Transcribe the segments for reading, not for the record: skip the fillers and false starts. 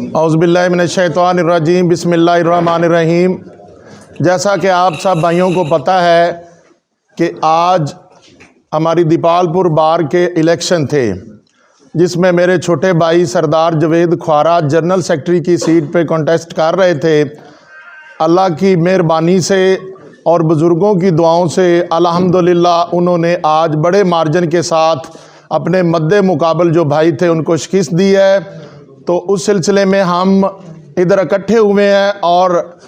औज़ुबिल्लाहि मिनश्शैतानिर्रजीम बिस्मिल्लाहिर्रहमानिर्रहीम। जैसा कि आप सब भाइयों को पता है कि आज हमारी दीपालपुर बार के इलेक्शन थे, जिसमें मेरे छोटे भाई सरदार जवेद ख्वारा जनरल सेक्रेटरी की सीट पे कॉन्टेस्ट कर रहे थे। अल्लाह की मेहरबानी से और बुज़ुर्गों की दुआओं से अल्हम्दुलिल्लाह उन्होंने आज बड़े मार्जिन के साथ अपने मद्दे मुकाबल जो भाई थे उनको शिकस्त दी है। तो उस सिलसिले में हम इधर इकट्ठे हुए हैं और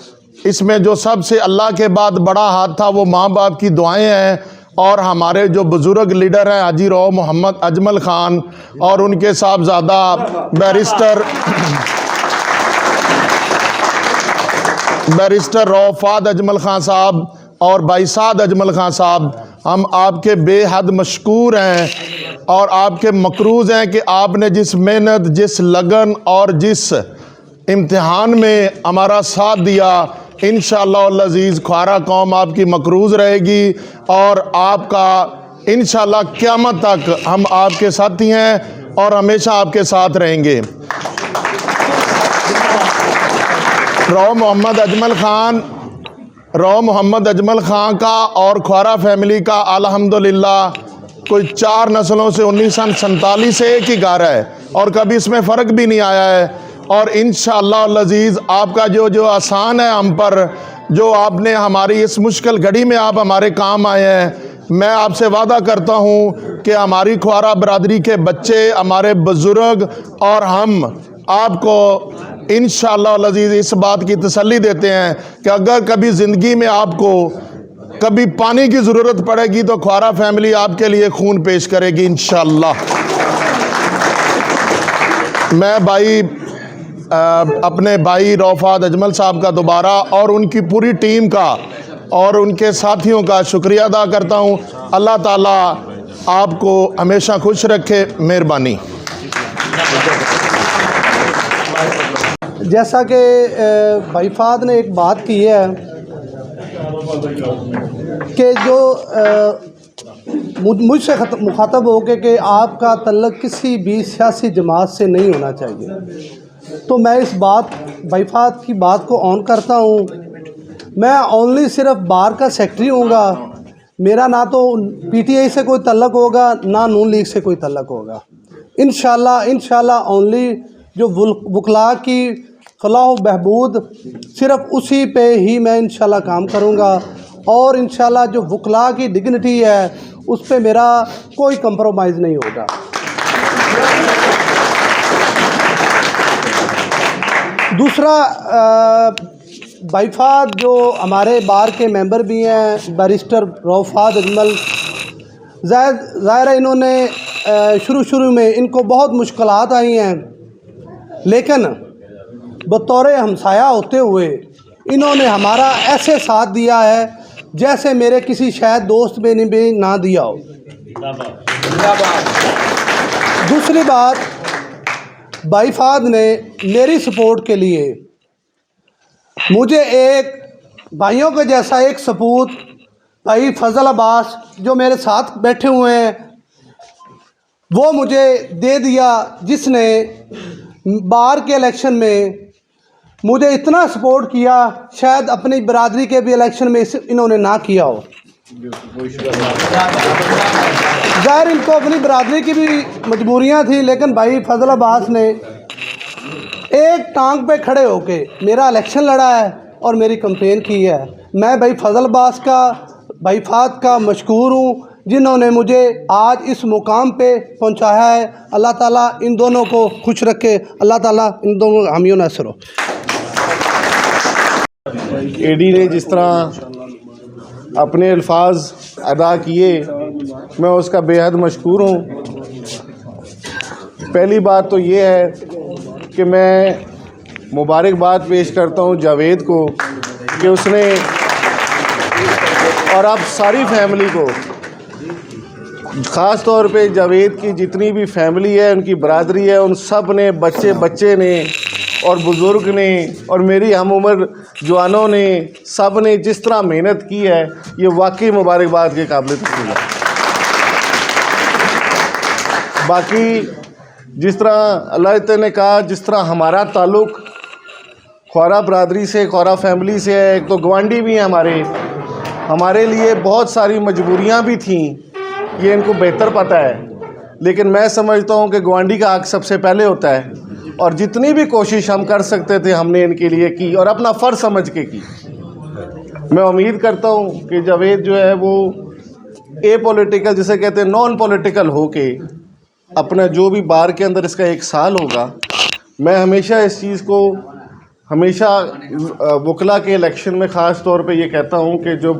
इसमें जो सबसे अल्लाह के बाद बड़ा हाथ था वो माँ बाप की दुआएं हैं और हमारे जो बुज़ुर्ग लीडर हैं हाजी रौ मोहम्मद अजमल ख़ान और उनके साहबजादा बैरिस्टर रौफाद अजमल ख़ान साहब और भाई साद अजमल ख़ान साहब, हम आपके बेहद मशकूर हैं और आपके मकरूज़ हैं कि आपने जिस मेहनत, जिस लगन और जिस इम्तिहान में हमारा साथ दिया, इंशाअल्लाह अज़ीज़ ख्वारा कौम आपकी मकरूज़ रहेगी और आपका इंशाअल्लाह क़यामत तक हम आपके साथी हैं और हमेशा आपके साथ रहेंगे। रौ मोहम्मद अजमल ख़ान का और ख्वारा फैमिली का अल्हम्दुलिल्लाह कोई 4 नस्लों से 1947 से एक ही घर है और कभी इसमें फ़र्क भी नहीं आया है। और इंशाअल्लाह अज़ीज़ आपका जो आसान है हम पर, जो आपने हमारी इस मुश्किल घड़ी में आप हमारे काम आए हैं, मैं आपसे वादा करता हूँ कि हमारी ख्वारा बरादरी के बच्चे, हमारे बुज़ुर्ग और हम आपको इंशाअल्लाह अज़ीज़ इस बात की तसल्ली देते हैं कि अगर कभी ज़िंदगी में आपको कभी पानी की ज़रूरत पड़ेगी तो ख्वारा फैमिली आपके लिए खून पेश करेगी इंशाअल्लाह। मैं अपने भाई रौफाद अजमल साहब का दोबारा और उनकी पूरी टीम का और उनके साथियों का शुक्रिया अदा करता हूँ। अल्लाह ताला आपको हमेशा खुश रखे। मेहरबानी। जैसा कि भाई फाद ने एक बात की है कि जो मुझसे मुखातब हो के कि आपका तल्लक किसी भी सियासी जमात से नहीं होना चाहिए, तो मैं इस बात भाई फाद की बात को ऑन करता हूँ। मैं ओनली सिर्फ बार का सेक्रेटरी हूँगा, मेरा ना तो पीटीआई से कोई तल्लक होगा ना नून लीग से कोई तल्लक होगा। इंशाल्लाह ओनली जो वकला की फलाह बहबूद सिर्फ उसी पे ही मैं इंशाल्लाह काम करूँगा और इंशाल्लाह जो वकला की डिग्निटी है उस पे मेरा कोई कंप्रोमाइज़ नहीं होगा। दूसरा, भाईफाद जो हमारे बार के मेंबर भी हैं, बैरिस्टर रौफाद अजमल, ज़ाहिर है इन्होंने शुरू में इनको बहुत मुश्किलात आई हैं, लेकिन बतौर हमसाया होते हुए इन्होंने हमारा ऐसे साथ दिया है जैसे मेरे किसी शायद दोस्त ने भी ना दिया हो। दूसरी बात, भाई फाद ने मेरी सपोर्ट के लिए मुझे एक भाइयों के जैसा एक सपूत भाई फजल अब्बास जो मेरे साथ बैठे हुए हैं वो मुझे दे दिया, जिसने बार के इलेक्शन में मुझे इतना सपोर्ट किया शायद अपनी बरादरी के भी इलेक्शन में इन्होंने ना किया हो। ज़ाहिर इनको अपनी बरादरी की भी मजबूरियां थी, लेकिन भाई फजल अब्बास ने एक टांग पे खड़े होके मेरा इलेक्शन लड़ा है और मेरी कंपेन की है। मैं भाई फजल अब्बास का, भाई फाद का मशकूर हूँ जिन्होंने मुझे आज इस मुकाम पे पहुँचाया है। अल्लाह ताला इन दोनों को खुश रखे, अल्लाह ताला इन दोनों हामियों नासिर हो। एडी ने जिस तरह अपने अल्फाज अदा किए, मैं उसका बेहद मशकूर हूँ। पहली बात तो ये है कि मैं मुबारकबाद पेश करता हूँ जावेद को कि उसने और अब सारी फैमिली को, ख़ास तौर पे जावेद की जितनी भी फैमिली है, उनकी बरादरी है, उन सब ने, बच्चे ने और बुज़ुर्ग ने और मेरी हम उम्र जवानों ने, सब ने जिस तरह मेहनत की है, ये वाकई मुबारकबाद के काबिल तस्लीम है। बाकी जिस तरह अल्लाह ताला ने कहा, जिस तरह हमारा ताल्लुक़ ख्वारा बरादरी से, ख्वारा फैमिली से है, एक तो गवांडी भी हैं हमारे लिए बहुत सारी मजबूरियां भी थीं, ये इनको बेहतर पता है, लेकिन मैं समझता हूँ कि गवांडी का हक़ सबसे पहले होता है और जितनी भी कोशिश हम कर सकते थे हमने इनके लिए की और अपना फ़र्ज़ समझ के की। मैं उम्मीद करता हूँ कि जावेद जो है वो पॉलिटिकल जिसे कहते हैं नॉन पॉलिटिकल हो के अपना जो भी बार के अंदर इसका 1 साल होगा, मैं हमेशा इस चीज़ को हमेशा वकला के इलेक्शन में ख़ास तौर पे ये कहता हूँ कि जो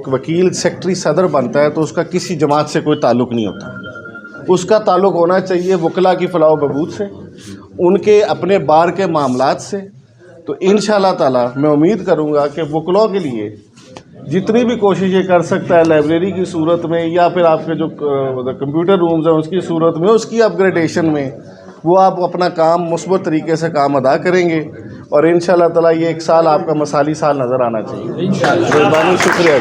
वकील सेक्रेटरी सदर बनता है तो उसका किसी जमात से कोई ताल्लुक़ नहीं होता, उसका ताल्लुक़ होना चाहिए वकला की फ़लाह बहबूद से, उनके अपने बार के मामलात से। तो इंशाअल्लाह ताला मैं उम्मीद करूँगा कि वकलों के लिए जितनी भी कोशिश ये कर सकता है लाइब्रेरी की सूरत में या फिर आपके जो कंप्यूटर रूम्स हैं उसकी सूरत में, उसकी अपग्रेडेशन में, वो आप अपना काम मुस्बत तरीके से काम अदा करेंगे और इंशाअल्लाह ताला ये 1 साल आपका मसाली साल नज़र आना चाहिए। इंशाअल्लाह। शुक्रिया।